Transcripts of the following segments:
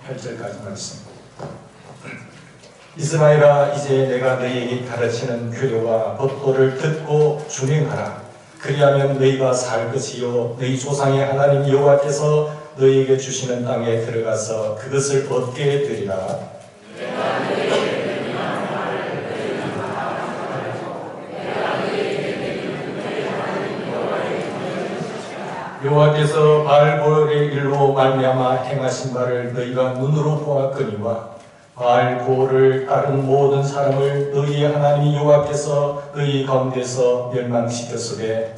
8절까지 말씀. 이스라엘아, 이제 내가 너희에게 가르치는 규례와 법도를 듣고 준행하라. 그리하면 너희가 살 것이요 너희 조상의 하나님 여호와께서 너희에게 주시는 땅에 들어가서 그것을 얻게 되리라. 여호와께서 바알보올의 일로 말미암아 행하신 바를 너희가 눈으로 보았거니와 바알보올을 따른 모든 사람을 너희의 하나님 여호와께서 너희 가운데서 멸망시켰으되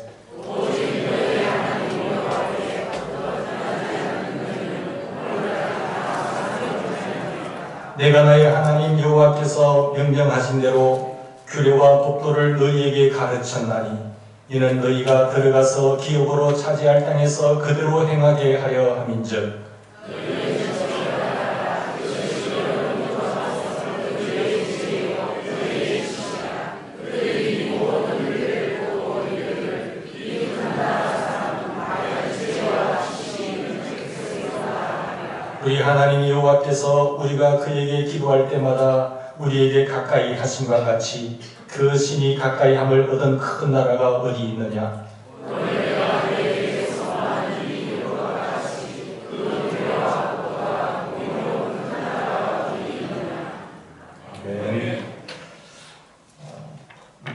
내가 너희 하나님 여호와께서 명령하신 대로 규례와 법도를 너희에게 가르쳤나니 이는 너희가 들어가서 기업으로 차지할 땅에서 그대로 행하게 하려 함인즉 우리 하나님 여호와께서 우리가 그에게 기도할 때마다 우리에게 가까이 하심과 같이 그 신이 가까이 함을 얻은 큰 나라가 어디 있느냐?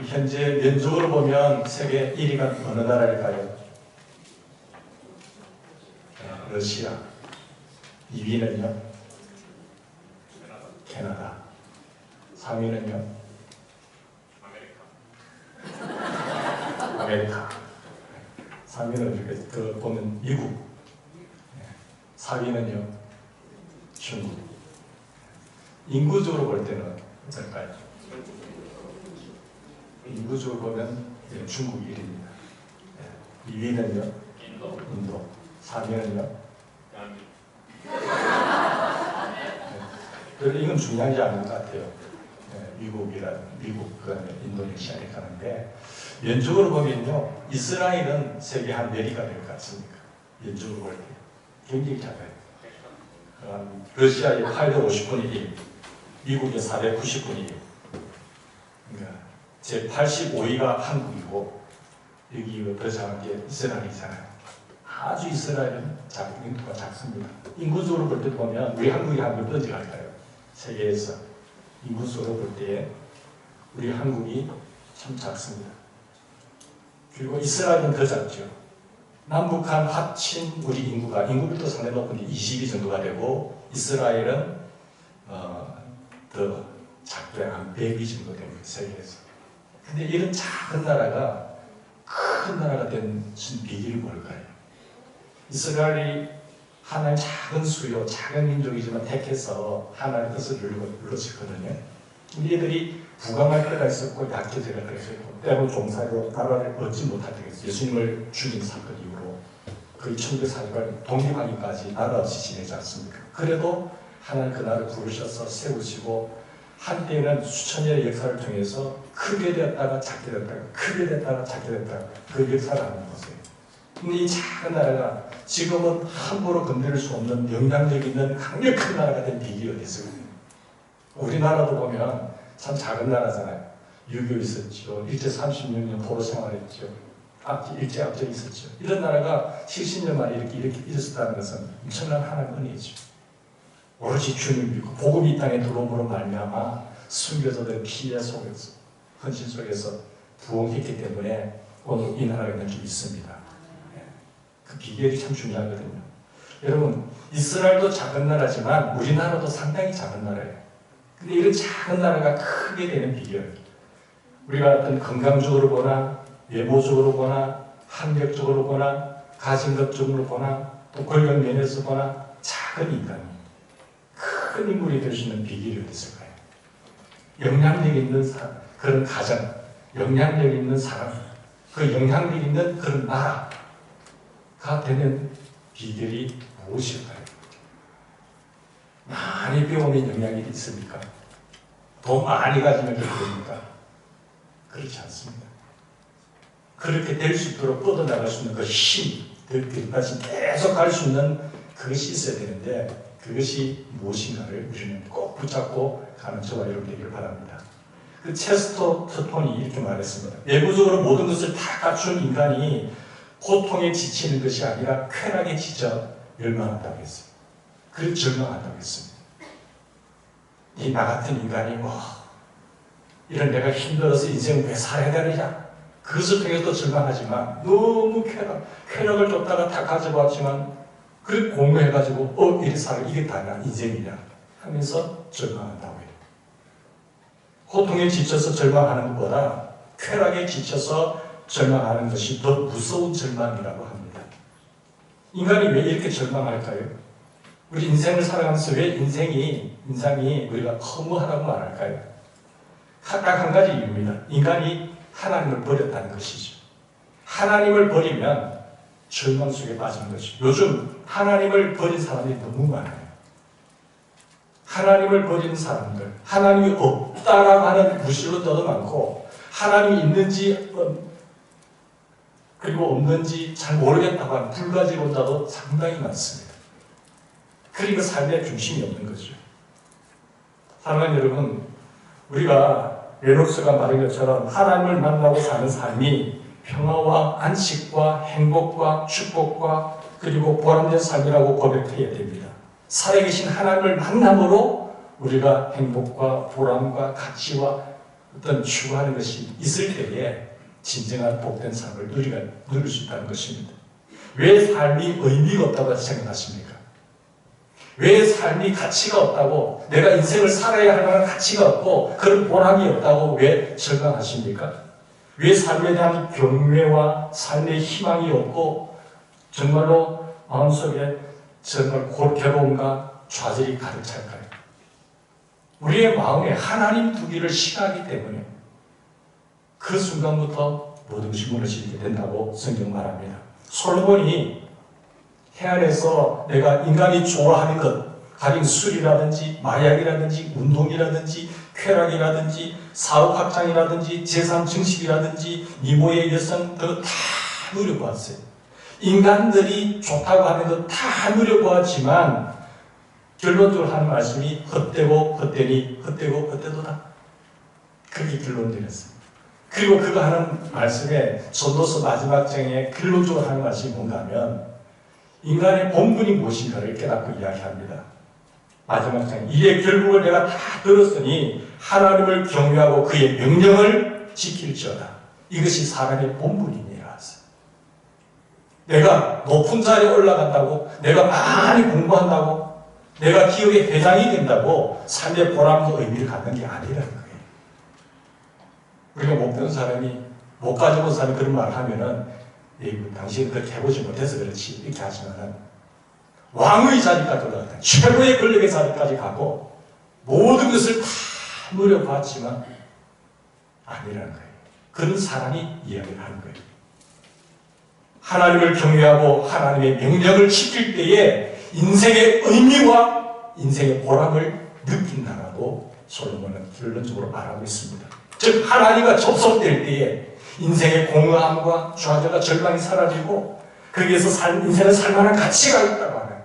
현재 면적으로 보면 세계 1위가 어느 나라일까요? 러시아. 2위는요? 캐나다. 3위는요? 아메리카. 3위는 이렇게 그 보면 미국. 4위는요? 중국. 인구적으로 볼 때는 어떨까요? 인구적으로 보면 중국 1위입니다. 2위는요? 인도. 3위는요? 그런데 이건 중요하지 않은 것 같아요. 미국, 그다음에 인도네시아 이렇게 하는데 면적으로 보면요, 이스라엘은 세계 한 몇 위가 될 것 같습니까? 면적으로 볼 때 굉장히 작아요. 러시아의 850분의 1, 미국의 490분의 1. 그러니까 제 85위가 한국이고 여기 더 작은 게 이스라엘이잖아요. 아주 이스라엘은 인구가 작습니다. 인구적으로 볼 때 보면 우리 한국이 한 몇 번째 갈까요? 세계에서 인구수로 볼 때 우리 한국이 참 작습니다. 그리고 이스라엘은 더 작죠. 남북한 합친 우리 인구별도 상당히 높은 게 20위 정도가 되고 이스라엘은 더 작고요. 한 100위 정도 됩니다. 세계에서. 근데 이런 작은 나라가 큰 나라가 된 비결이 뭘까요? 이스라엘이 하나의 작은 수요, 작은 민족이지만 택해서 하나의 뜻을 이루었거든요. 근데 얘들이 부강할 때가 있었고 약해질 때가 있었고 때로 종살이로 나라를 얻지 못할 때가 있어요. 예수님을 죽인 사건 이후로 거의 1948년 독립하기까지 나라 없이 지내지 않습니까? 그래도 하나님 그 나라를 부르셔서 세우시고 한때는 수천 년의 역사를 통해서 크게 되었다가 작게 되었다가 크게 되었다가 작게 되었다가 그 역사를 하는 거예요. 근데 이 작은 나라가 지금은 함부로 건드릴 수 없는 영향력 있는 강력한 나라가 된 비결이 어디 있어요? 우리나라도 보면 참 작은 나라잖아요. 6.25 있었죠. 일제 36년 포로 생활했죠. 일제 압정이 있었죠. 이런 나라가 70년 만에 이렇게 일어섰다는 것은 엄청난 하나님의 은혜죠. 오로지 주님 믿고 복음이 이 땅에 들어옴으로 말미암아 숨겨져된 피해 속에서 헌신 속에서 부흥했기 때문에 오늘 이 나라가 있는 게 있습니다. 그 비결이 참 중요하거든요. 여러분, 이스라엘도 작은 나라지만 우리나라도 상당히 작은 나라예요. 근데 이런 작은 나라가 크게 되는 비결, 우리가 어떤 건강적으로 보나 외모적으로 보나 학력적으로 보나 가진것적으로 보나 또 권력 면에서 보나 작은 인간이 큰 인물이 될 수 있는 비결이 어디 있을까요? 영향력 있는 그런 가정, 영향력 있는 사람, 그 영향력 있는 그런 나라가 되는 비결이 무엇일까요? 많이 배우면 영향력이 있습니까? 돈 많이 가지면 그렇게 됩니까? 그렇지 않습니다. 그렇게 될 수 있도록 뻗어나갈 수 있는 그 힘, 그것까지 계속 갈 수 있는 그것이 있어야 되는데 그것이 무엇인가를 우리는 꼭 붙잡고 가는 저와 여러분 되기를 바랍니다. 그 체스터턴이 이렇게 말했습니다. 내부적으로 모든 것을 다 갖춘 인간이 고통에 지치는 것이 아니라 쾌락에 지쳐 멸망한다고 했어요. 그 절망한다고 했습니다. 이 나 같은 인간이 이런 내가 힘들어서 인생을 왜 살아야 되느냐, 그것을 통해서 절망하지만 너무 쾌락을 쫓다가 다 가져봤지만 그걸 공유해가지고 이리 살아, 이게 다냐 인생이냐 하면서 절망한다고 해요. 고통에 지쳐서 절망하는 것보다 쾌락에 지쳐서 절망하는 것이 더 무서운 절망이라고 합니다. 인간이 왜 이렇게 절망할까요? 우리 인생을 살아가면서 왜 인상이 우리가 허무하다고 말할까요? 딱 한 가지 이유입니다. 인간이 하나님을 버렸다는 것이죠. 하나님을 버리면 절망 속에 빠지는 것이죠. 요즘 하나님을 버린 사람이 너무 많아요. 하나님을 버리는 사람들, 하나님이 없다라고 하는 무신론자도 많고, 하나님이 있는지 그리고 없는지 잘 모르겠다고 하는 불가지론자도 상당히 많습니다. 그리고 삶의 중심이 없는 거죠. 사랑하는 여러분, 우리가 레녹스가 말한 것처럼 하나님을 만나고 사는 삶이 평화와 안식과 행복과 축복과 그리고 보람된 삶이라고 고백해야 됩니다. 살아계신 하나님을 만남으로 우리가 행복과 보람과 가치와 어떤 추구하는 것이 있을 때에 진정한 복된 삶을 누릴 수 있다는 것입니다. 왜 삶이 의미가 없다고 생각하십니까? 왜 삶이 가치가 없다고, 내가 인생을 살아야 할 만한 가치가 없고 그런 보람이 없다고 왜 절망하십니까? 왜 삶에 대한 경외와 삶의 희망이 없고 정말로 마음속에 정말 괴로움과 좌절이 가득 찰까요? 우리의 마음에 하나님 두기를 싫어하기 때문에 그 순간부터 모든 것이 무너지게 된다고 성경 말합니다. 솔로몬이 해안에서 내가 인간이 좋아하는 것, 가령 술이라든지 마약이라든지 운동이라든지 쾌락이라든지 사업 확장이라든지 재산 증식이라든지 미모의 여성 그거 다 누려보았어요. 인간들이 좋다고 하는 것 다 누려보았지만 결론적으로 하는 말씀이 헛되고 헛되니 헛되고 헛되도다. 그렇게 결론 내렸어요. 그리고 그거 하는 말씀에 전도서 마지막 장에 결론적으로 하는 말씀이 뭔가 하면 인간의 본분이 무엇인가를 깨닫고 이야기합니다. 마지막 장에 이의 결국을 내가 다 들었으니 하나님을 경외하고 그의 명령을 지킬지어다. 이것이 사람의 본분이니라 하세요. 내가 높은 자리에 올라간다고, 내가 많이 공부한다고, 내가 기업의 회장이 된다고 삶의 보람과 의미를 갖는 게 아니라는 거예요. 우리가 못 배운 사람이, 못 가져본 사람이 그런 말을 하면은 당신은 그렇게 해보지 못해서 그렇지 이렇게 하지만은 왕의 자리까지 올라갔다. 최고의 권력의 자리까지 가고 모든 것을 다 누려봤지만 아니라는 거예요. 그런 사람이 이야기를 하는 거예요. 하나님을 경외하고 하나님의 명령을 지킬 때에 인생의 의미와 인생의 보람을 느낀다라고 솔로몬은 결론적으로 말하고 있습니다. 즉 하나님과 접속될 때에 인생의 공허함과 좌절과 절망이 사라지고 거기에서 인생을 살만한 가치가 있다고 하는,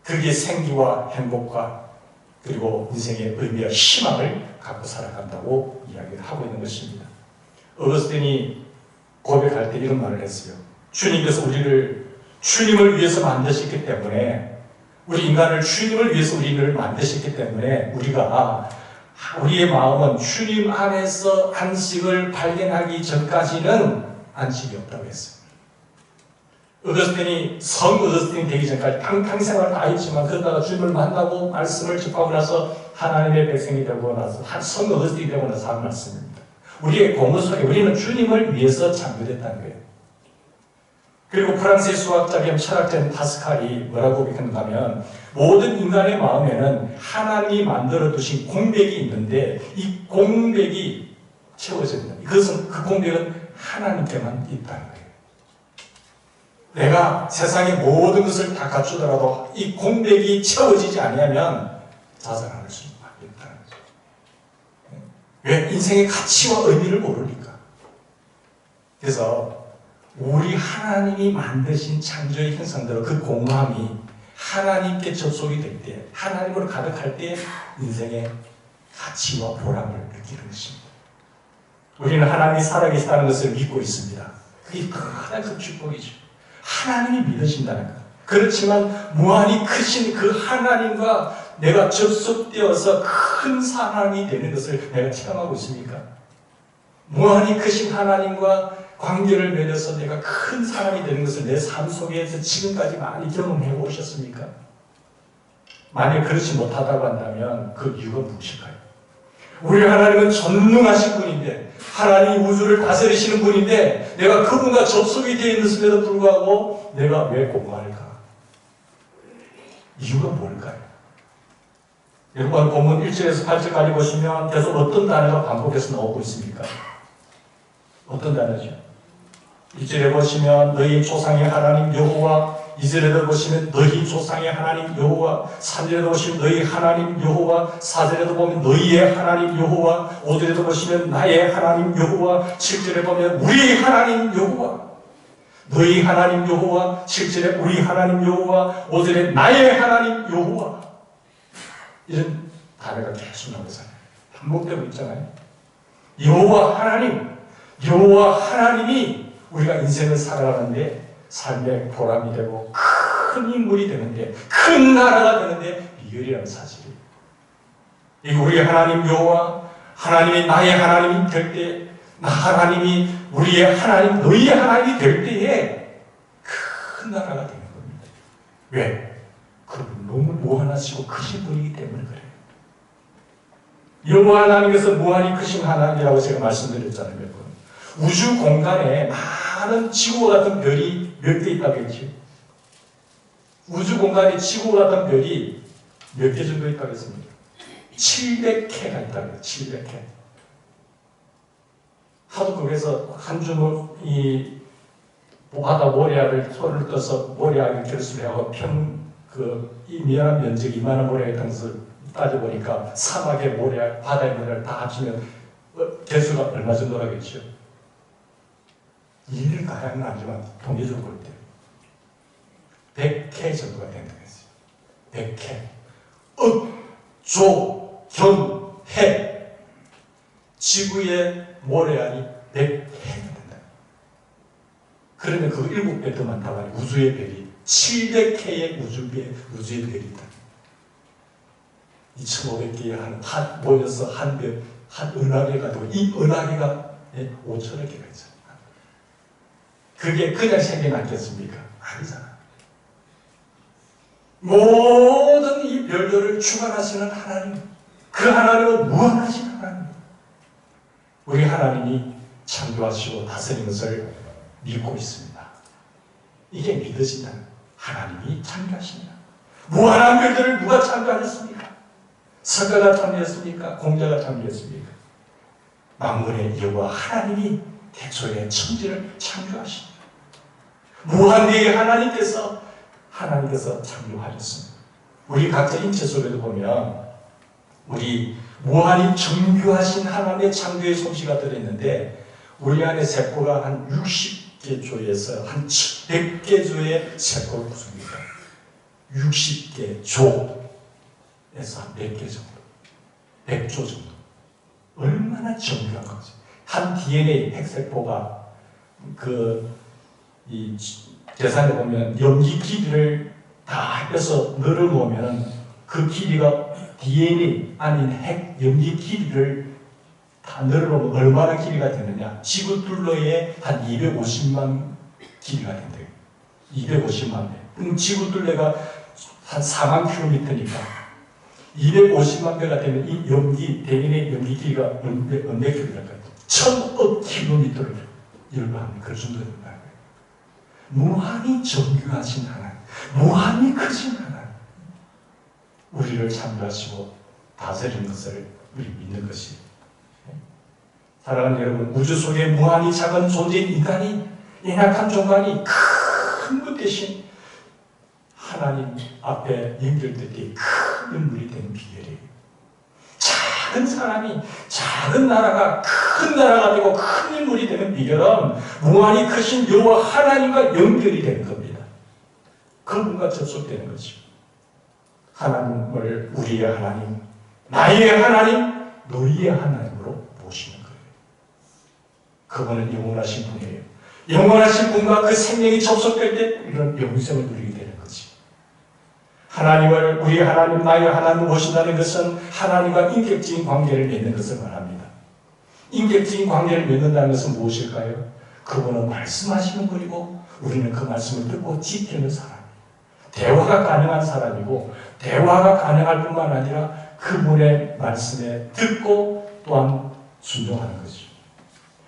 그게 생기와 행복과 그리고 인생의 의미와 희망을 갖고 살아간다고 이야기를 하고 있는 것입니다. 어거스틴이 고백할 때 이런 말을 했어요. 주님께서 우리를 주님을 위해서 만드셨기 때문에, 우리 인간을 주님을 위해서 우리를 만드셨기 때문에 우리의 마음은 주님 안에서 안식을 발견하기 전까지는 안식이 없다고 했어요. 어거스틴이 성 어거스틴이 되기 전까지 평생을 다 했지만 그러다가 주님을 만나고 말씀을 접하고 나서 하나님의 백성이 되고 나서 성 어거스틴이 되고 나서 한 말씀입니다. 우리의 공허 속에 우리는 주님을 위해서 창조됐다는 거예요. 그리고 프랑스의 수학자 겸 철학자인 파스칼이 뭐라고 고백했는가 하면 모든 인간의 마음에는 하나님이 만들어 두신 공백이 있는데 이 공백이 채워집니다. 그 공백은 하나님께만 있다는 거예요. 내가 세상의 모든 것을 다 갖추더라도 이 공백이 채워지지 않으면 자살할 수밖에 없다는 거죠. 왜? 인생의 가치와 의미를 모르니까. 그래서 우리 하나님이 만드신 창조의 형상대로 그 공허함이 하나님께 접속이 될 때, 하나님으로 가득할 때 인생의 가치와 보람을 느끼는 것입니다. 우리는 하나님이 살아계시다는 것을 믿고 있습니다. 그게 가장 큰 축복이죠. 하나님이 믿으신다는 것. 그렇지만 무한히 크신 그 하나님과 내가 접속되어서 큰 사람이 되는 것을 내가 체험하고 있습니까? 무한히 크신 하나님과 관계를 맺어서 내가 큰 사람이 되는 것을 내 삶 속에서 지금까지 많이 경험해 오셨습니까? 만약 그렇지 못하다고 한다면 그 이유가 무엇일까요? 우리 하나님은 전능하신 분인데, 하나님이 우주를 다스리시는 분인데, 내가 그분과 접속이 되어 있음에도 불구하고 내가 왜 공부할까? 이유가 뭘까요? 여러분 본문 1절에서 8절까지 보시면 계속 어떤 단어가 반복해서 나오고 있습니까? 어떤 단어죠? 1절에 보시면 너희 조상의 하나님 여호와, 2절에도 보시면 너희 조상의 하나님 여호와, 3절에도 보시면 너희 하나님 여호와, 4절에도 보면 너희의 하나님 여호와, 5절에도 보시면 나의 하나님 여호와, 7절에 보면 우리의 하나님 여호와, 너희 하나님 여호와, 7절에 우리 하나님 여호와, 5절에 나의 하나님 여호와. 이런 단어가 계속 나오잖아요. 반복되고 있잖아요. 여호와 하나님, 여호와 하나님이 우리가 인생을 살아가는데 삶의 보람이 되고 큰 인물이 되는데, 큰 나라가 되는데 비결이라는 사실이에요. 이거 우리 하나님 여호와, 하나님이 나의 하나님이 될 때, 나 하나님이 우리의 하나님, 너희의 하나님이 될 때에 큰 나라가 되는 겁니다. 왜? 그분 너무 무한하시고 크신 분이기 때문에 그래요. 여호와 하나님께서 무한히 크신 하나님이라고 제가 말씀드렸잖아요, 몇 번. 우주 공간에 많은 지구와 같은 별이 몇 개 있다고 했죠. 우주 공간에 지구와 같은 별이 몇 개 정도 있다고 했습니까? 700개가 있다고 해요. 700개. 하도 그래서 한 줌을 이 바다 모래알을 손을 떠서 모래알을 결수를 하고 이 미안한 면적이 이만한 모래알이 있다는 것을 따져보니까 사막의 모래알, 바다의 모래알 다 합치면 개수가 얼마 정도라겠죠? 일을 가량은 아니지만 통계적으로 볼 때 100회 정도가 된다고 했어요. 100회. 억, 조, 견, 해. 지구의 모래알이 100회가 된다. 그러면 그 7배 더 많다고 하니 우주의 별이 700회의 우주의 별이 있다. 2500개의 모여서 한 은하계가 되고, 이 은하계가 5천억 개가 있잖아요. 그게 그냥 생겨났겠습니까? 아니잖아. 모든 이 별들을 주관하시는 하나님, 그 하나님은 무한하신 하나님. 우리 하나님이 창조하시고 다스리는 것을 믿고 있습니다. 이게 믿어진다는 하나님이 창조하십니다. 무한한 별들을 누가 창조하셨습니까? 석가가 창조했습니까? 공자가 창조했습니까? 만물의 여호와 하나님이 태초에 천지를 창조하십니다. 무한대의 하나님께서 창조하셨습니다. 우리 각자 인체 속에도 보면 우리 무한히 정교하신 하나님의 창조의 솜씨가 들어있는데, 우리 안에 세포가 한 60개 조에서 한 100개 조의 세포를 구성합니다. 60개 조에서 한 100개 정도, 100조 정도. 얼마나 정교한 거죠. 한 DNA 핵세포가 이 계산해 보면 염기 길이를 다 해서 늘어놓으면 그 길이가 DNA 아닌 핵 염기 길이를 다 늘어놓으면 얼마나 길이가 되느냐? 지구 둘레에 한 250만 길이가 된대요. 250만 배. 그럼 지구 둘레가 한 4만 킬로미터니까 250만 배가 되면 이 DNA 염기 길이가 몇 킬로미터일까요? 1000억 킬로미터를 열거하는 그 정도 된다는 거예요. 무한히 정교하신 하나님, 무한히 크신 하나님, 우리를 창조하시고 다스리는 것을 우리 믿는 것이. 사랑하는 여러분, 우주 속에 무한히 작은 존재인 인간이, 연약한 종간이 큰 것 대신 하나님 앞에 연결될 때 큰 인물이 되는 비결이에요. 작은 사람이, 작은 나라가 큰 나라가 되고 큰 인물이 되는 비결은 무한히 크신 여호와 하나님과 연결이 되는 겁니다. 그분과 접속되는 거죠. 하나님을 우리의 하나님, 나의 하나님, 너희의 하나님으로 모시는 거예요. 그분은 영원하신 분이에요. 영원하신 분과 그 생명이 접속될 때 우리는 영생을 누리게 되는 거지. 하나님을 우리 하나님, 나의 하나님을 모신다는 것은 하나님과 인격적인 관계를 맺는 것을 말합니다. 인격적인 관계를 맺는다는 것은 무엇일까요? 그분은 말씀하시는 분이고 우리는 그 말씀을 듣고 지키는 사람이에요. 대화가 가능한 사람이고 대화가 가능할 뿐만 아니라 그분의 말씀에 듣고 또한 순종하는 것이죠.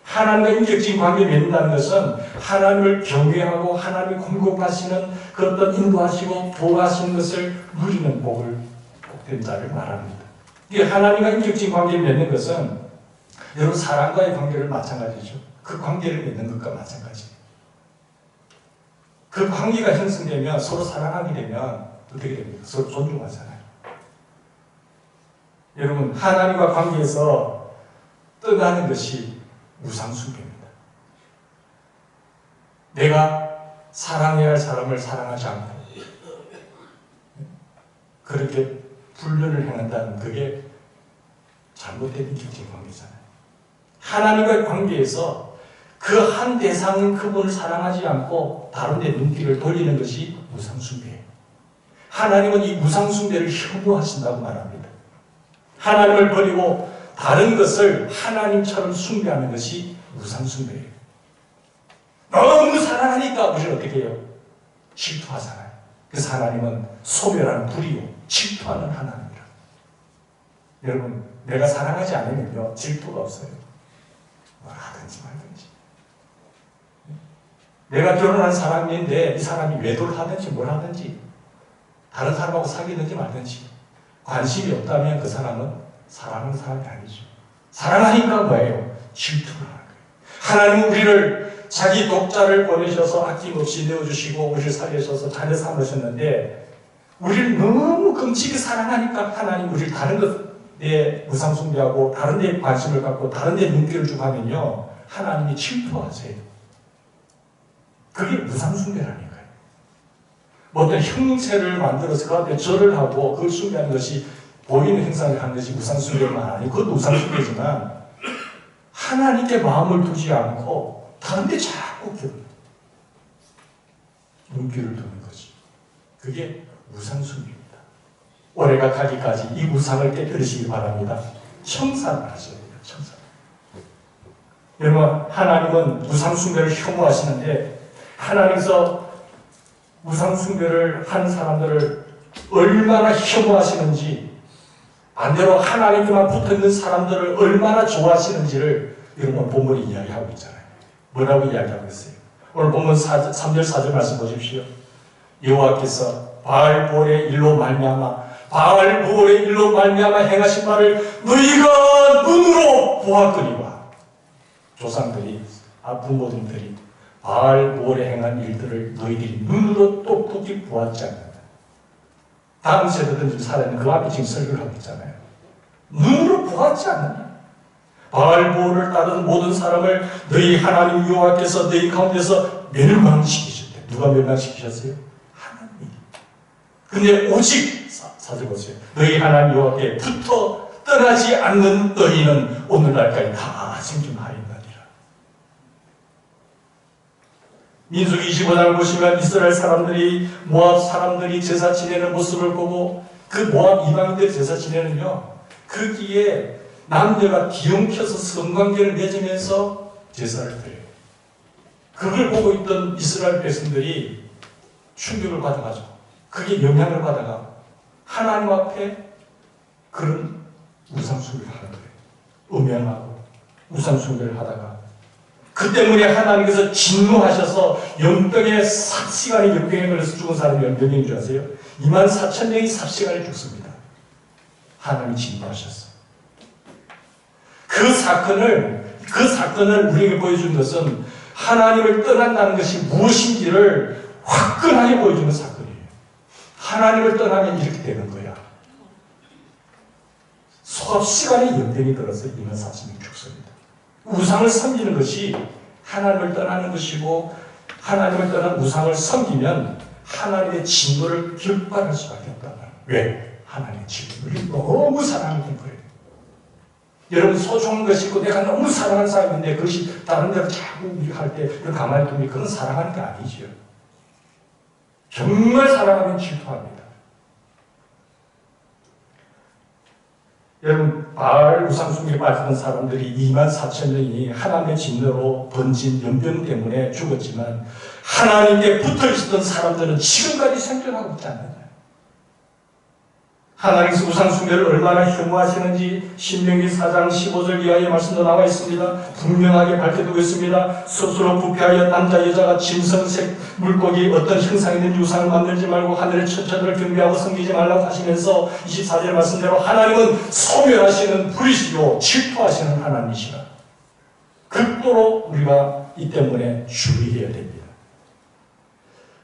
하나님과 인격적인 관계를 맺는다는 것은 하나님을 경외하고 하나님이 공급하시는 그 어떤 인도하시고 보호하시는 것을 누리는 복된 자를 말합니다. 이게 하나님과 인격적인 관계를 맺는 것은 여러분 사람과의 관계를 마찬가지죠. 그 관계를 맺는 것과 마찬가지예요. 그 관계가 형성되면 서로 사랑하게 되면 어떻게 됩니까? 서로 존중하잖아요. 여러분 하나님과 관계에서 떠나는 것이 우상숭배입니다. 내가 사랑해야 할 사람을 사랑하지 않고 그렇게 불륜을 행한다는 그게 잘못된 인격적인 관계잖아요. 하나님과의 관계에서 그 한 대상인 그분을 사랑하지 않고 다른 데 눈길을 돌리는 것이 우상숭배예요. 하나님은 이 우상숭배를 혐오하신다고 말합니다. 하나님을 버리고 다른 것을 하나님처럼 숭배하는 것이 우상숭배예요. 너무 사랑하니까 우리는 어떻게 해요? 질투하잖아요. 그래서 하나님은 소멸하는 불이요 질투하는 하나님이라. 여러분 내가 사랑하지 않으면요 질투가 없어요. 뭘 하든지 말든지. 내가 결혼한 사람인데 이 사람이 외도를 하든지 뭘 하든지 다른 사람하고 사귀든지 말든지 관심이 없다면 그 사람은 사랑하는 사람이 아니죠. 사랑하니까 뭐예요? 질투를 하는 거예요. 하나님은 우리를 자기 독자를 보내셔서 아낌없이 내어주시고 우리를 살리셔서 자녀 삼으셨는데 우리를 너무 끔찍이 사랑하니까 하나님 우리를 다른 것에 우상숭배하고 다른 데에 관심을 갖고 다른 데에 눈길을 주고 하면요 하나님이 질투하세요. 그게 우상숭배라니까요. 뭐 어떤 형체를 만들어서 그 앞에 절을 하고 그걸 숭배하는 것이 보이는 행사를 하는 것이 우상숭배만 아니고 그것도 우상숭배지만 하나님께 마음을 두지 않고 다른 데 자꾸 눈길을 두는 거지. 그게 우상숭배입니다. 올해가 가기까지 이 우상을 깨뜨리시기 바랍니다. 청산을 하셔야 돼요. 청산. 여러분 하나님은 우상숭배를 혐오하시는데 하나님께서 우상숭배를 하는 사람들을 얼마나 혐오하시는지 반대로 하나님께만 붙어있는 사람들을 얼마나 좋아하시는지를 여러분 본문이 이야기하고 있잖아요. 뭐라고 이야기하고 있어요? 오늘 본문 3절 4절 말씀 보십시오. 여호와께서 바알볼의 일로 말미암아 행하신 말을 너희가 눈으로 보았거니와 조상들이 부모님들이 바알볼에 행한 일들을 너희들이 눈으로 똑똑히 보았지 않는다. 다음 세대들은 지금 살아있는 그 앞에 지금 설교를 하고 있잖아요. 눈으로 보았지 않느냐. 바알볼을 따르는 모든 사람을 너희 하나님 여호와께서 너희 가운데서 멸망시키셨대. 누가 멸망시키셨어요? 하나님이. 근데 오직 사절 보세요. 너희 하나님 여호와께 붙어 떠나지 않는 너희는 오늘날까지 다 생존하였느니라. 민수기 25장을 보시면 이스라엘 사람들이 모압 사람들이 제사 지내는 모습을 보고 그 모압 이방인들 제사 지내는요 거기에 남녀가 뒤엉켜서 성관계를 맺으면서 제사를 드려요. 그걸 보고 있던 이스라엘 백성들이 충격을 받아가지고 그게 영향을 받아가 하나님 앞에 그런 우상숭배를 하는 거예요. 음양하고 우상숭배를 하다가 그 때문에 하나님께서 진노하셔서 연병에 삽시간이 연병에 걸려서 죽은 사람이 몇 명인 줄 아세요? 24,000명이 삽시간에 죽습니다. 하나님이 진노하셨어요. 그 사건을 우리에게 보여준 것은 하나님을 떠난다는 것이 무엇인지를 화끈하게 보여주는 사건이에요. 하나님을 떠나면 이렇게 되는 거야. 수없시간의 연병이 들어서 24,000명이 죽습니다. 우상을 섬기는 것이 하나님을 떠나는 것이고 하나님을 떠난 우상을 섬기면 하나님의 진노를 격발할 수밖에 없다는 거예요. 왜? 하나님의 질투를 너무 사랑하는 거예요. 여러분 소중한 것이 있고 내가 너무 사랑하는 사람인데 그것이 다른 데로 자꾸 할 때 가만히 두면 그건 사랑하는 게 아니죠. 정말 사랑하면 질투합니다. 여러분 바알 우상숭배에 빠지던 사람들이 24,000명이 하나님의 진노로 번진 연병 때문에 죽었지만 하나님께 붙어있었던 사람들은 지금까지 생존하고 있지 않느냐. 하나님께서 우상숭배를 얼마나 혐오하시는지 신명기 4장 15절 이하의 말씀도 나와 있습니다. 분명하게 밝혀두고 있습니다. 스스로 부패하여 남자 여자가 짐승색 물고기 어떤 형상 있는 유상을 만들지 말고 하늘의 천천을 경배하고 섬기지 말라고 하시면서 24절 말씀대로 하나님은 소멸하시는 불이시고 질투하시는 하나님이시라. 극도로 우리가 이 때문에 주의해야 됩니다.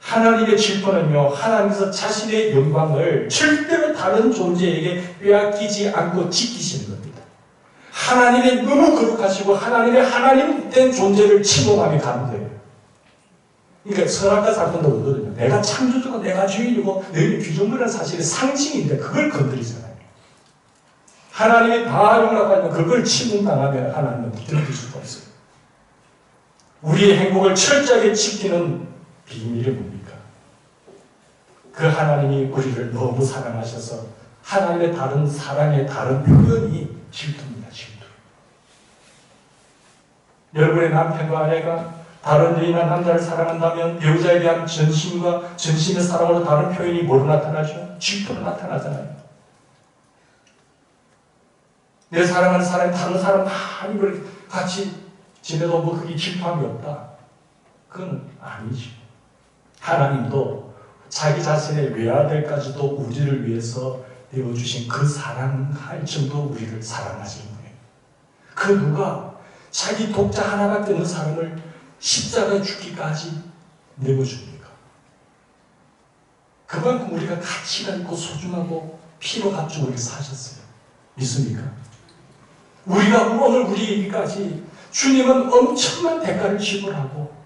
하나님의 질투는요, 하나님께서 자신의 영광을 절대로 다른 존재에게 빼앗기지 않고 지키시는 겁니다. 하나님의 너무 거룩하시고 하나님의 하나님된 존재를 침범하며 가는 거예요. 그러니까 선악과 사건도 그거거든요. 내가 창조주고 내가 주인이고 너희는 규정물이라는 사실의 상징인데 그걸 건드리잖아요. 하나님이 다 용납하면 그걸 침범당하면 하나님은 견딜 수가 없어요. 우리의 행복을 철저하게 지키는 비밀이 뭡니까? 그 하나님이 우리를 너무 사랑하셔서 하나님의 다른 사랑의 다른 표현이 질투입니다. 질투. 여러분의 남편과 아내가 다른 여인이나 남자를 사랑한다면 배우자에 대한 전심과 전심의 사랑으로 다른 표현이 뭐로 나타나죠? 질투로 나타나잖아요. 내 사랑하는 사람이 다른 사람 많이 같이 지내도 뭐 그게 질투함이 없다. 그건 아니지. 하나님도 자기 자신의 외아들까지도 우리를 위해서 내어주신 그 사랑할 정도 우리를 사랑하시는 거예요. 그 누가 자기 독자 하나밖에 없는 사람을 십자가에 죽기까지 내어줍니까? 그만큼 우리가 가치가 있고 소중하고 피로 값주고 우리 사셨어요. 믿습니까? 우리가 오늘 우리에게까지 주님은 엄청난 대가를 지불하고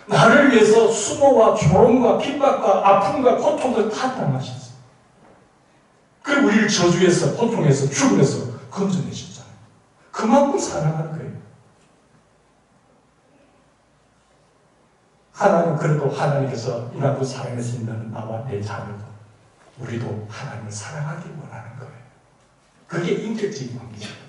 나를 위해서 수모와 조롱과 핍박과 아픔과 고통을 다 당하셨어요. 그리고 우리를 저주에서 고통에서 죽음에서 건져내셨잖아요. 그만큼 사랑하는 거예요. 하나님 그래도 하나님께서 이만큼 사랑하신다는 나와 내 자녀도 우리도 하나님을 사랑하기 원하는 거예요. 그게 인격적인 관계입니다.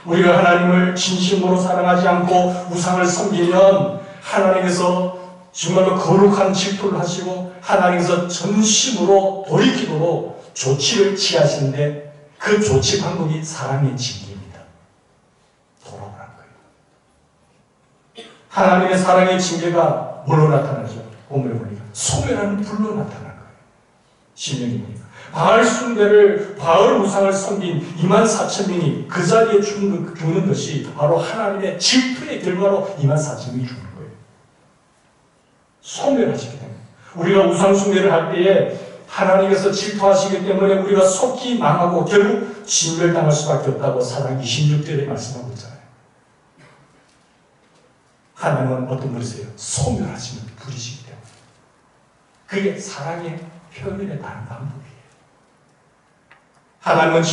우리가 하나님을 진심으로 사랑하지 않고 우상을 섬기면 하나님께서 정말로 거룩한 질투를 하시고 하나님께서 전심으로 돌이키도록 조치를 취하시는데 그 조치 방법이 사랑의 징계입니다. 돌아오라는 거예요. 하나님의 사랑의 징계가 뭘로 나타나죠? 본문에 보니까 소멸하는 불로 나타나는 거예요. 신명기입니다. 바알 숭배를 바알 우상을 섬긴 24,000명이 그 자리에 죽는 것이 바로 하나님의 질투의 결과로 24,000명이 죽는 거예요. 소멸하시기 때문에 우리가 우상 숭배를 할 때에 하나님께서 질투하시기 때문에 우리가 속히 망하고 결국 진멸당할 수밖에 없다고 사랑 26절에 말씀하고 있잖아요. 하나님은 어떤 분이세요? 소멸하시는 분이시기 때문에 그게 사랑의 표현에 다른 방법이에요. 하나님은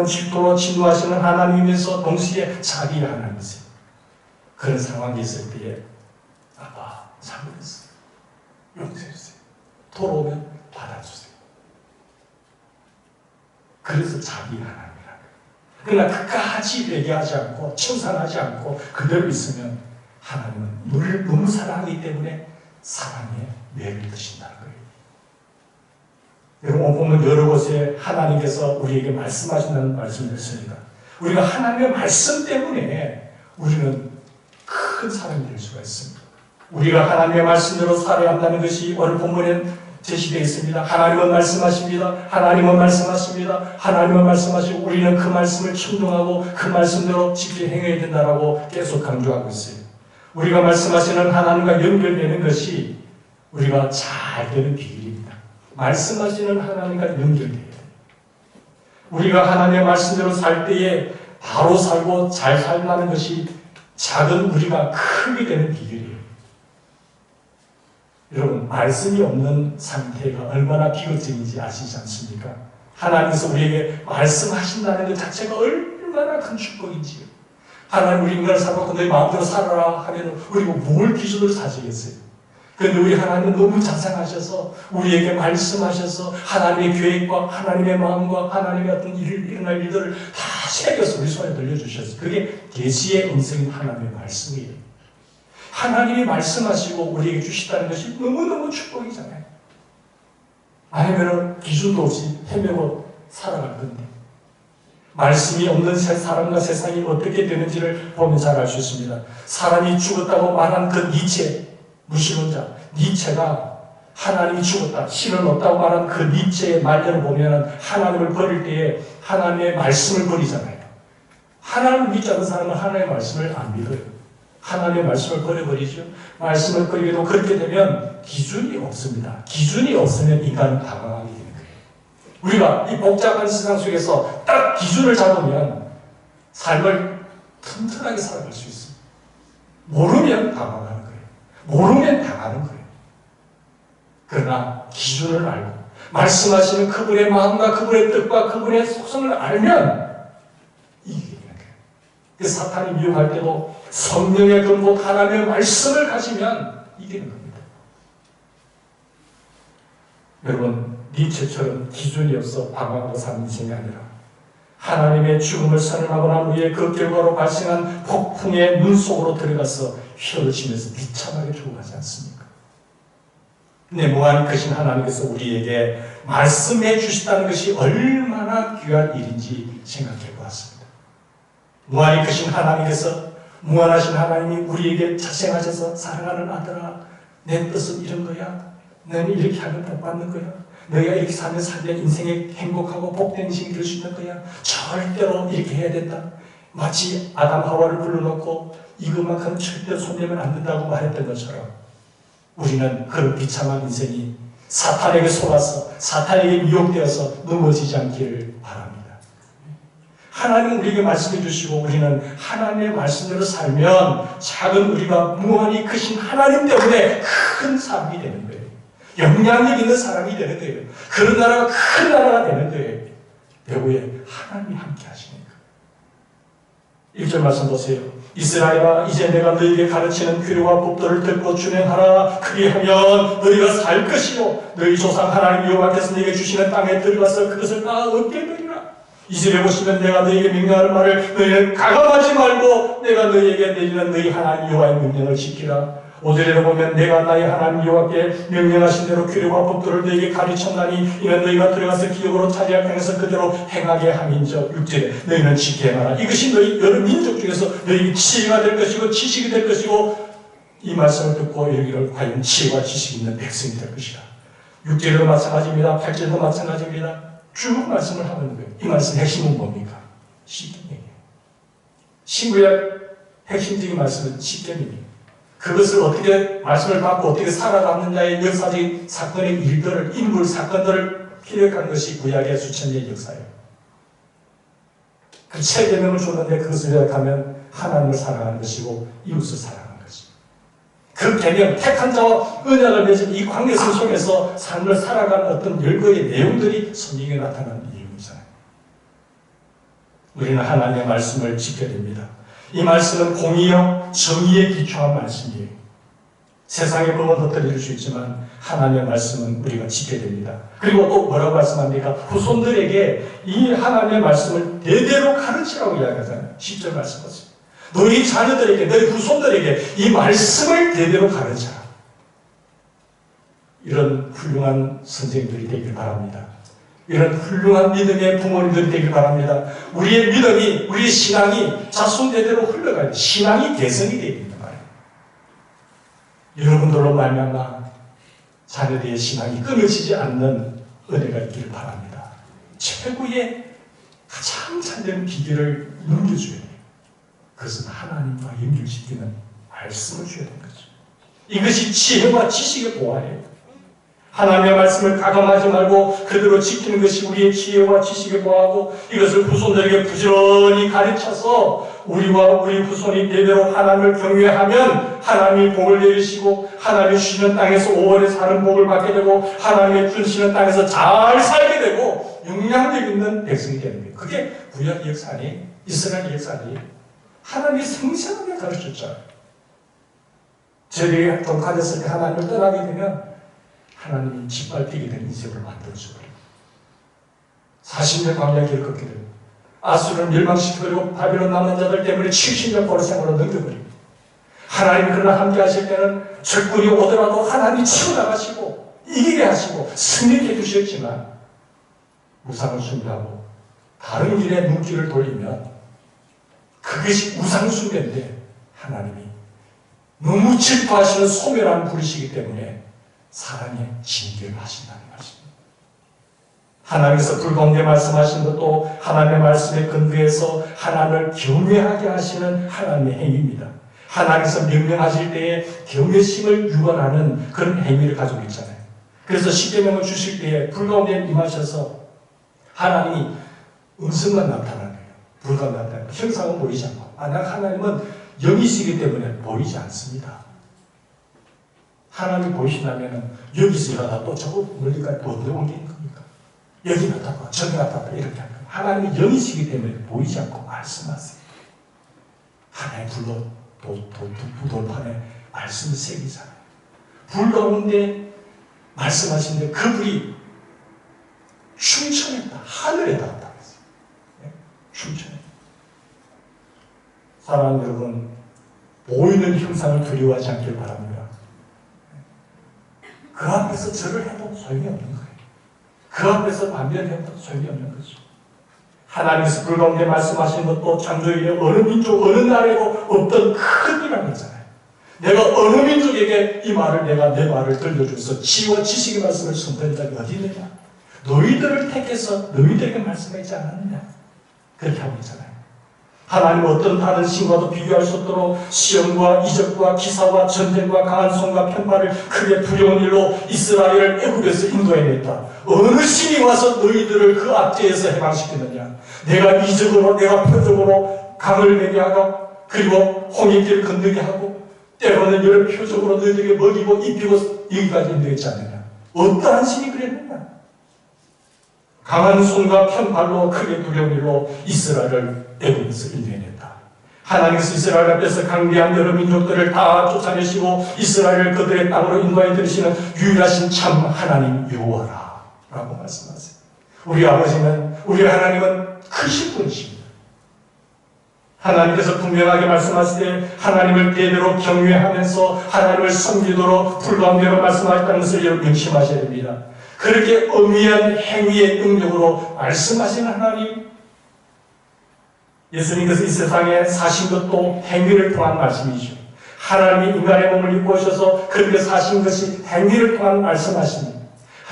질투로 진노하시는 하나님이면서 동시에 자비의 하나님이세요. 그런 상황이 있을 때에 아빠 잘못했어요. 용서해주세요. 돌아오면 받아주세요. 그래서 자비의 하나님이라는 거예요. 그러나 끝까지 회개하지 않고 청산하지 않고 그대로 있으면 하나님은 너를 너무 사랑하기 때문에 사랑의 매를 드신다는 거예요. 여러분 보면 여러 곳에 하나님께서 우리에게 말씀하신다는 말씀이 있습니다. 우리가 하나님의 말씀 때문에 우리는 큰 사람이 될 수가 있습니다. 우리가 하나님의 말씀대로 살아야 한다는 것이 오늘 본문에 제시되어 있습니다. 하나님은 말씀하십니다. 하나님은 말씀하십니다. 하나님은 말씀하시고 우리는 그 말씀을 충동하고 그 말씀대로 지켜 행해야 된다라고 계속 강조하고 있어요. 우리가 말씀하시는 하나님과 연결되는 것이 우리가 잘 되는 비결입니다. 말씀하시는 하나님과 연결돼야 돼요. 우리가 하나님의 말씀대로 살 때에 바로 살고 잘 살라는 것이 작은 우리가 크게 되는 비결이에요. 여러분, 말씀이 없는 상태가 얼마나 비극적인지 아시지 않습니까? 하나님께서 우리에게 말씀하신다는 것 자체가 얼마나 큰 축복인지요. 하나님 우리 인간을 살아놓고 너희 마음대로 살아라 하면 우리가 뭘 기준으로 사시겠어요? 그런데 우리 하나님은 너무 자상하셔서 우리에게 말씀하셔서 하나님의 계획과 하나님의 마음과 하나님의 어떤 일어날 일들을 다 새겨서 우리 손에 들려주셨어요. 그게 계시의 음성인 하나님의 말씀이에요. 하나님이 말씀하시고 우리에게 주시다는 것이 너무너무 축복이잖아요. 아니면 기준도 없이 헤매고 살아갈 건데 말씀이 없는 사람과 세상이 어떻게 되는지를 보면 잘 알 수 있습니다. 사람이 죽었다고 말한 그 니체, 무신론자 니체가 하나님이 죽었다, 신은 없다고 말한 그 니체의 말대로 보면 하나님을 버릴 때에 하나님의 말씀을 버리잖아요. 하나님을 믿지 않는 사람은 하나님의 말씀을 안 믿어요. 하나님의 말씀을 버려버리죠. 말씀을 버리게도 그렇게 되면 기준이 없습니다. 기준이 없으면 인간은 당황하게 되는 거예요. 우리가 이 복잡한 세상 속에서 딱 기준을 잡으면 삶을 튼튼하게 살아갈 수 있습니다. 모르면 당황하는 거예요. 모르면 당하는 거예요. 그러나 기준을 알고 말씀하시는 그분의 마음과 그분의 뜻과 그분의 속성을 알면 이기게 되는 거예요. 그래서 사탄이 미혹할 때도 성령의 근본 하나님의 말씀을 가지면 이기는 겁니다. 여러분, 니체처럼 기준이 없어 방황하고 사는 인생이 아니라 하나님의 죽음을 선언하고 난 후에 그 결과로 발생한 폭풍의 눈 속으로 들어가서 휘어지면서 비참하게 죽어가지 않습니까? 네, 무한히 크신 하나님께서 우리에게 말씀해 주시다는 것이 얼마나 귀한 일인지 생각해 보았습니다. 무한히 크신 하나님께서, 무한하신 하나님이 우리에게 자생하셔서 사랑하는 아들아, 내 뜻은 이런 거야. 너는 이렇게 하면 복 받는 거야. 너희가 이렇게 살면 인생에 행복하고 복된 인생이 될 수 있는 거야. 절대로 이렇게 해야 된다. 마치 아담 하와를 불러놓고 이것만큼 절대로 손대면 안 된다고 말했던 것처럼 우리는 그런 비참한 인생이 사탄에게 속아서 사탄에게 미혹되어서 넘어지지 않기를 바랍니다. 하나님은 우리에게 말씀해 주시고 우리는 하나님의 말씀대로 살면 작은 우리가 무한히 크신 하나님 때문에 큰 사람이 되는 거예요. 영향력 있는 사람이 되는 거예요. 그런 나라가 큰 나라가 되는 거예요. 배후에 하나님이 함께 하시니까. 1절 말씀 보세요. 이스라엘아, 이제 내가 너희에게 가르치는 규례와 법도를 듣고 준행하라. 그리하면 너희가 살 것이요 너희 조상 하나님 여호와께서 너희에게 주시는 땅에 들어가서 그것을 다 얻게 되리라. 이절에 보시면 내가 너희에게 명령하는 말을 너희는 가감하지 말고 내가 너희에게 내리는 너희 하나님 여호와의 명령을 지키라. 5절에 보면 내가 나의 하나님 여호와께 명령하신 대로 규례와 법도를 너희에게 가르쳤나니 이는 너희가 들어가서 기업으로 차지할 땅에서 그대로 행하게 함인즉 6절에 너희는 지켜야 하라. 이것이 너희 여러 민족 중에서 너희 지혜가 될 것이고 지식이 될 것이고 이 말씀을 듣고 이르기를 과연 지혜와 지식이 있는 백성이 될 것이라. 6절에도 마찬가지입니다. 8절도 마찬가지입니다. 쭉 말씀을 하는 거예요. 이 말씀 핵심은 뭡니까? 십계명이에요. 신구약 핵심적인 말씀은 십계명이에요. 그것을 어떻게 말씀을 받고 어떻게 살아가느냐의 역사적인 사건의 일들을 인물 사건들을 기록한 것이 구약의 수천년의 역사예요. 그 세 계명을 줬는데 그것을 요약하면 하나님을 사랑하는 것이고 이웃을 사랑하는 것이고 그 계명 택한 자와 언약을 맺은 이 관계성 속에서 삶을 살아가는 어떤 열거의 내용들이 성경에 나타나는 이유이잖아요. 우리는 하나님의 말씀을 지켜야 됩니다. 이 말씀은 공의요 정의에 기초한 말씀이에요. 세상의 법은 흩어질 수 있지만 하나님의 말씀은 우리가 지켜야 됩니다. 그리고 또 뭐라고 말씀합니까? 후손들에게 이 하나님의 말씀을 대대로 가르치라고 이야기하잖아요. 10절 말씀 보세요. 너희 자녀들에게, 너희 후손들에게 이 말씀을 대대로 가르쳐라. 이런 훌륭한 선생님들이 되길 바랍니다. 이런 훌륭한 믿음의 부모님들이 되길 바랍니다. 우리의 믿음이, 우리의 신앙이 자손대대로 흘러가야 돼요. 신앙이 개성이 되어야 된단 말이에요. 여러분들로 말미암아 자녀들의 신앙이 끊어지지 않는 은혜가 있기를 바랍니다. 최고의 가장 잘된 비결을 넘겨줘야 돼요. 그것은 하나님과 연결시키는 말씀을 줘야 되는 거죠. 이것이 지혜와 지식의 보화예요. 하나님의 말씀을 가감하지 말고 그대로 지키는 것이 우리의 지혜와 지식의 보화고 이것을 후손들에게 부지런히 가르쳐서 우리와 우리 후손이 대대로 하나님을 경외하면 하나님이 복을 내리시고 하나님이 주시는 땅에서 오래 사는 복을 받게 되고 하나님의 주시는 땅에서 잘 살게 되고 영향력 있는 백성이 되는 거예요. 그게 구약 역사니 이스라엘 역사니 하나님이 생생하게 가르쳤잖아요. 저들이 동खा졌을 때 하나님을 떠나게 되면 하나님이 짓밟히게 되는 인생을 만들어줘요. 40년 광야 길을 걷게 되고 아수르를 멸망시켜버리고 바벨론 남는 자들 때문에 70년 고르생으로 넘겨버리고 하나님이 그러나 함께 하실 때는 적군이 오더라도 하나님이 치워나가시고 이기게 하시고 승리해 주셨지만 우상을 숭배하고 다른 길에 눈길을 돌리면 그것이 우상 숭배인데 하나님이 너무 질투하시는 소멸한 분이시기 때문에 사랑의 징계를 하신다는 말씀입니다. 하나님께서 불가운데 말씀하신 것도 하나님의 말씀에 근거해서 하나님을 경외하게 하시는 하나님의 행위입니다. 하나님께서 명령하실 때에 경외심을 유발하는 그런 행위를 가지고 있잖아요. 그래서 십계명을 주실 때에 불가운데 임하셔서 하나님이 음성만 나타나는 거예요. 불가 나타나는 형상은 보이지 않고 만약 하나님은 영이시기 때문에 보이지 않습니다. 하나님이 보이신다면 여기서 일어나 또 저 멀리까지 어디로 옮기는 겁니까? 여기 나타나고 저기 나타나고 이렇게 하는 거예요. 하나님이 영이시기 때문에 보이지 않고 말씀하세요. 하나의 불로 돌판에 말씀을 새기잖아요. 불 가운데 말씀하시는데 그 불이 충천했다. 하늘에 닿았다. 충천했다. 사랑하는 여러분, 보이는 형상을 두려워하지 않길 바랍니다. 그 앞에서 절을 해도 소용이 없는 거예요. 그 앞에서 반면해도 소용이 없는 거죠. 하나님께서 불 가운데 말씀하시는 것도 창조일에 어느 민족, 어느 나라에도 없던 큰 일이라는 거잖아요. 내가 어느 민족에게 이 말을 내가 내 말을 들려줘서 지혜와 지식의 말씀을 선포한 적이 어디 있느냐? 너희들을 택해서 너희들에게 말씀하지 않았느냐? 그렇게 하고 있잖아요. 하나님은 어떤 다른 신과도 비교할 수 없도록 시험과 이적과 기사와 전쟁과 강한 손과 편파를 크게 두려운 일로 이스라엘을 애굽에서 인도해냈다. 어느 신이 와서 너희들을 그 압제에서 해방시키느냐? 내가 이적으로 내가 표적으로 강을 내게 하고 그리고 홍익길을 건너게 하고 때로는 여러 표적으로 너희들에게 먹이고 입히고 여기까지 인도했지 않느냐? 어떠한 신이 그랬느냐? 강한 손과 편팔로 크게 두려운 일로 이스라엘을 애굽에서 인도해냈다. 하나님께서 이스라엘 앞에서 강대한 여러 민족들을 다 쫓아내시고 이스라엘을 그들의 땅으로 인도해 들으시는 유일하신 참 하나님 여호와라 라고 말씀하세요. 우리 아버지는 우리 하나님은 크신 분이십니다. 하나님께서 분명하게 말씀하시되 하나님을 대대로 경외하면서 하나님을 섬기도록 불가운데로 말씀하셨다는 것을 명심하셔야 됩니다. 그렇게 엄미한 행위의 능력으로 말씀하시는 하나님, 예수님께서 이 세상에 사신 것도 행위를 통한 말씀이죠. 하나님이 인간의 몸을 입고 오셔서 그렇게 사신 것이 행위를 통한 말씀하십니다.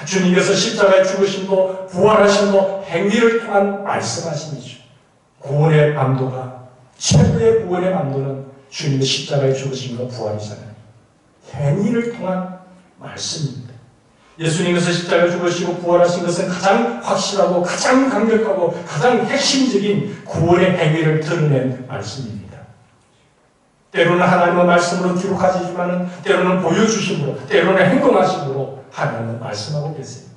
주님께서 십자가에 죽으심도 부활하심도 행위를 통한 말씀하심이죠. 구원의 방도가 최고의 구원의 방도는 주님의 십자가에 죽으심과 부활이잖아요. 행위를 통한 말씀입니다. 예수님께서 십자가에 죽으시고 부활하신 것은 가장 확실하고 가장 강력하고 가장 핵심적인 구원의 행위를 드러낸 말씀입니다. 때로는 하나님의 말씀으로 기록하시지만 때로는 보여주심으로 때로는 행동하심으로 하나님은 말씀하고 계세요.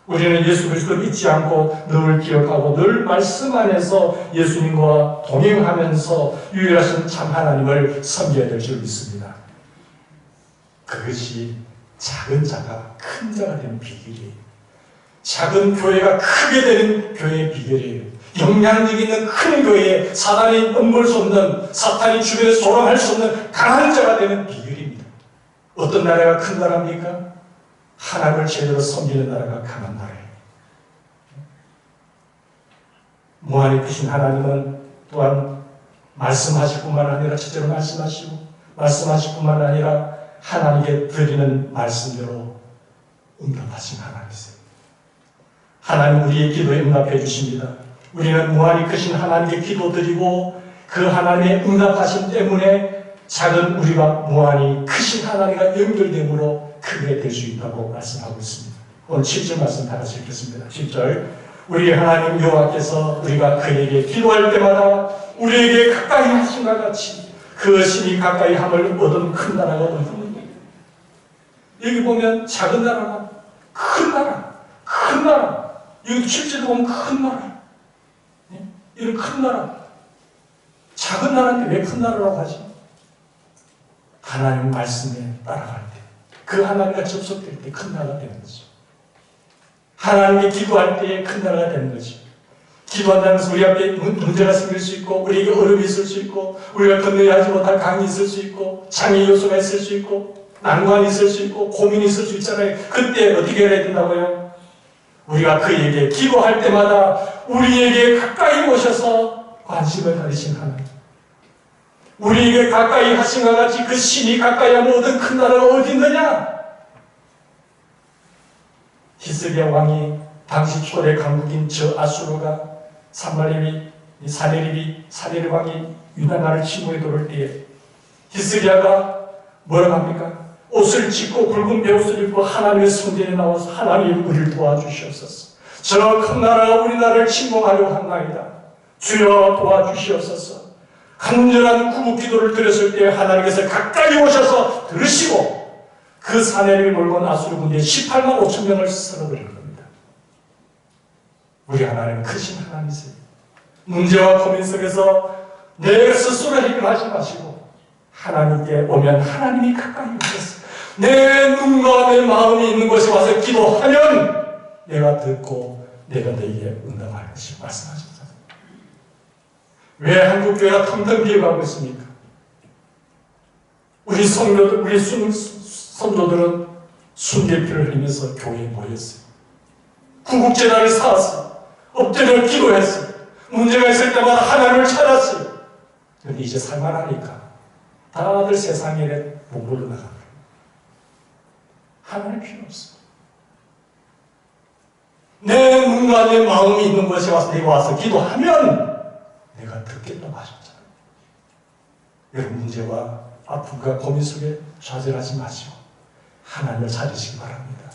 우리는 예수 그리스도를 잊지 않고 늘 기억하고 늘 말씀 안에서 예수님과 동행하면서 유일하신 참 하나님을 섬겨야 될 줄 믿습니다. 그것이 작은 자가 큰 자가 되는 비결이에요. 작은 교회가 크게 되는 교회의 비결이에요. 영향력 있는 큰 교회에 사단이 넘볼 수 없는, 사탄이 주변에 조롱할 수 없는 강한 자가 되는 비결입니다. 어떤 나라가 큰 나라입니까? 하나님을 제대로 섬기는 나라가 강한 나라예요. 무한히 크신 하나님은 또한 말씀하실 뿐만 아니라 첫째로 말씀하실 뿐만 아니라 하나님께 드리는 말씀대로 응답하신 하나님이세요. 하나님 우리의 기도에 응답해 주십니다. 우리는 무한히 크신 하나님께 기도드리고 그 하나님의 응답하심 때문에 작은 우리가 무한히 크신 하나님과 연결됨으로 크게 될 수 있다고 말씀하고 있습니다. 오늘 7절 말씀 다 같이 읽겠습니다. 7절 우리 하나님 여호와께서 우리가 그에게 기도할 때마다 우리에게 가까이 하신과 같이 그 신이 가까이 함을 얻은 큰 나라가 어디 있느냐. 여기 보면 작은 나라가 큰 나라, 큰 나라. 여기 실제로 보면 큰 나라. 이런 큰 나라. 작은 나라인데 왜 큰 나라라고 하지? 하나님 말씀에 따라갈 때, 그 하나님과 접속될 때 큰 나라가 되는 거죠. 하나님께 기도할 때에 큰 나라가 되는 거죠. 기도한다는 것은 우리 앞에 문제가 생길 수 있고, 우리에게 어려움이 있을 수 있고, 우리가 건너야 하지 못할 강이 있을 수 있고, 장애 요소가 있을 수 있고, 난관이 있을 수 있고, 고민이 있을 수 있잖아요. 그때 어떻게 해야 된다고요? 우리가 그에게 기도할 때마다 우리에게 가까이 오셔서 관심을 가지신 하나님, 우리에게 가까이 하신 것 같이 그 신이 가까이 하면 얻은 큰 나라가 어디 있느냐? 히스기야 왕이 당시 초대 강국인 저 아수르가 사네립 왕이 유다 나라를 침공해 들어올 때에 히스기야가 뭐라고 합니까? 옷을 찢고 굵은 베옷을 입고 하나님의 성전에 나와서 하나님 우리를 도와주시옵소서. 저 큰 나라가 우리나라를 침공하려고 한나이다. 주여 도와주시옵소서. 간절한 구국 기도를 드렸을 때 하나님께서 가까이 오셔서 들으시고 그 사내를 몰고 온 아수르 군대 18만 5천 명을 쓸어버린 겁니다. 우리 하나님은 크신 하나님이세요. 문제와 고민 속에서 내 스스로 해결하지 마시고 하나님께 오면 하나님이 가까이 오셨어요. 내 눈과 내 마음이 있는 곳에 와서 기도하면 내가 듣고 내가 너에게 응답할 것이 말씀하셨잖아요. 왜 한국교회가 텅텅 비어가고 있습니까? 우리 성도들, 우리 선조들은 순례길을 흘리면서 교회에 모였어요. 구국재단을 쌓았어요. 엎드려 기도했어요. 문제가 있을 때마다 하나님을 찾았어요. 그런데 이제 살만하니까 다들 세상에 몸으로 나가요. 하나님 필요 없어요. 내 눈과 내 마음이 있는 곳에 와서 내가 와서 기도하면 내가 듣겠다고 하셨잖아요. 여러분 문제와 아픔과 고민 속에 좌절하지 마시고 하나님을 찾으시기 바랍니다.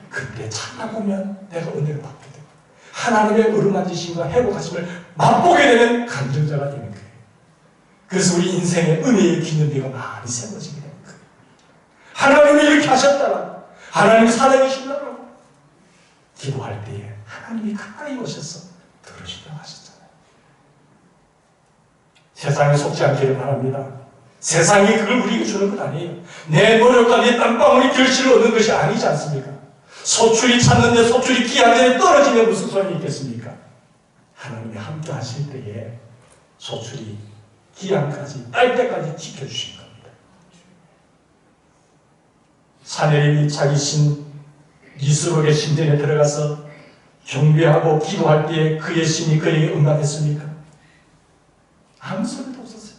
그때 찾아보면 내가 은혜를 받게 되고 하나님의 어루만지심과 회복하심을 맛보게 되는 감정자가 되는 거예요. 그래서 우리 인생의 은혜의 기념비가 많이 세워지게 되는 거예요. 하나님이 이렇게 하셨다라, 하나님이 살아계신다라고 기도할 때에 하나님이 가까이 오셔서 들으신다고 하셨잖아요. 세상에 속지 않기를 바랍니다. 세상이 그걸 우리에게 주는 것 아니에요. 내 노력과 내 땀방울이 결실을 얻는 것이 아니지 않습니까? 소출이 찼는데 소출이 기한전에 떨어지면 무슨 소용이 있겠습니까? 하나님이 함께 하실 때에 소출이 기한까지 딸 때까지 지켜주신 겁니다. 사내립이 자기 이스록의 신전에 들어가서 경배하고 기도할 때에 그의 신이 그에게 응답했습니까? 아무 소리도 없었어요.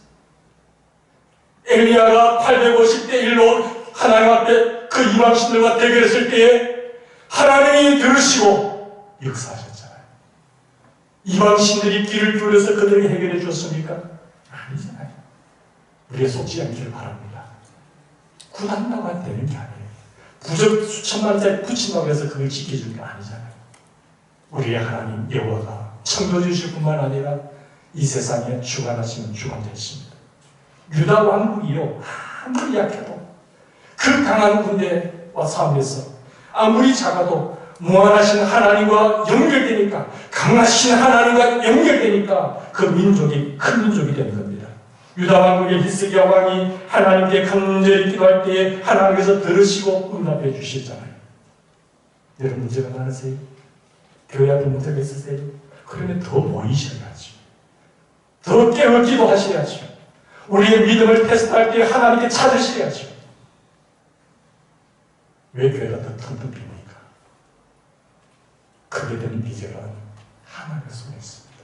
엘리야가 850대 1로 하나님 앞에 그 이방신들과 대결했을 때에 하나님이 들으시고 역사하셨잖아요. 이방신들이 길을 뚫어서 그들에게 해결해 주었습니까? 아니잖아요. 우리가 속지 않기를 바랍니다. 구한다고 되는 게 아니에요. 부적 수천만 원짜리 붙인다고 해서 그걸 지켜주는 게 아니잖아요. 우리의 하나님 여호와가 창조주실 뿐만 아니라 이 세상에 주관하시는 주관자이십니다. 유다 왕국이요 아무리 약해도 그 강한 군대와 싸움에서 아무리 작아도 무한하신 하나님과 연결되니까, 강하신 하나님과 연결되니까 그 민족이 큰 민족이 되는 겁니다. 유다 왕국의 히스기야 왕이 하나님께 간절히 기도할 때에 하나님께서 들으시고 응답해 주시잖아요. 여러분 문제가 많으세요? 교회 앞에 문제가 있으세요? 그러면 더 모이셔야죠. 더 깨어 기도하셔야죠. 우리의 믿음을 테스트할 때 하나님께 찾으셔야죠. 왜 교회가 더 텅텅 빕니까? 크게 된 비결은 하나님의 손에 있습니다.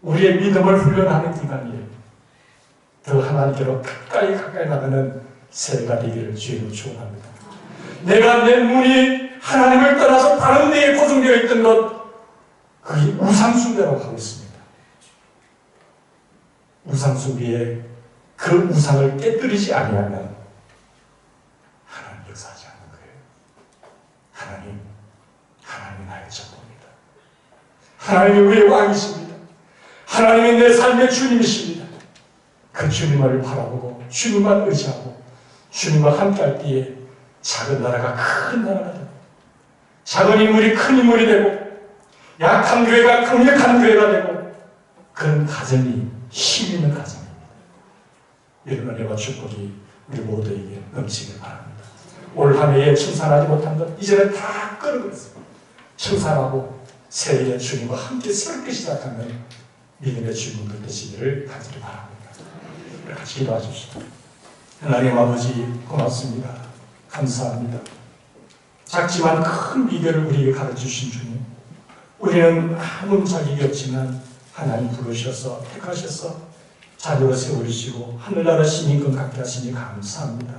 우리의 믿음을 훈련하는 기간이에요. 더 하나님께로 가까이 나가는 세대가 되기를 주의로 축원합니다. 내가 내 눈이 하나님을 떠나서 다른 데에 고정되어 있던 것, 그게 우상숭배라고 하고 있습니다. 우상숭배에 그 우상을 깨뜨리지 아니하면 하나님 역사하지 않는 거예요. 하나님이 나의 전부입니다. 하나님이 우리의 왕이십니다. 하나님이 내 삶의 주님이십니다. 그 주님을 바라보고 주님만 의지하고 주님과 함께할 때에 작은 나라가 큰 나라가 되고 작은 인물이 큰 인물이 되고 약한 교회가 강력한 교회가 되고 그런 가정이 힘 있는 가정입니다. 이런 은혜와 축복이 우리 모두에게 넘치길 바랍니다. 올 한 해에 청산하지 못한 것 이제는 다 끊어버렸습니다. 청산하고 새해에 주님과 함께 새롭게 시작하는 믿음의 주님들 되시기를 간절히 바랍니다. 같이 기도하십시오. 하나님 아버지 고맙습니다. 감사합니다. 작지만 큰 비결을 우리에게 가르쳐주신 주님, 우리는 아무 자격이 없지만 하나님 부르셔서 택하셔서 자녀로 세우시고 하늘나라 시민권 갖게 하시니 감사합니다.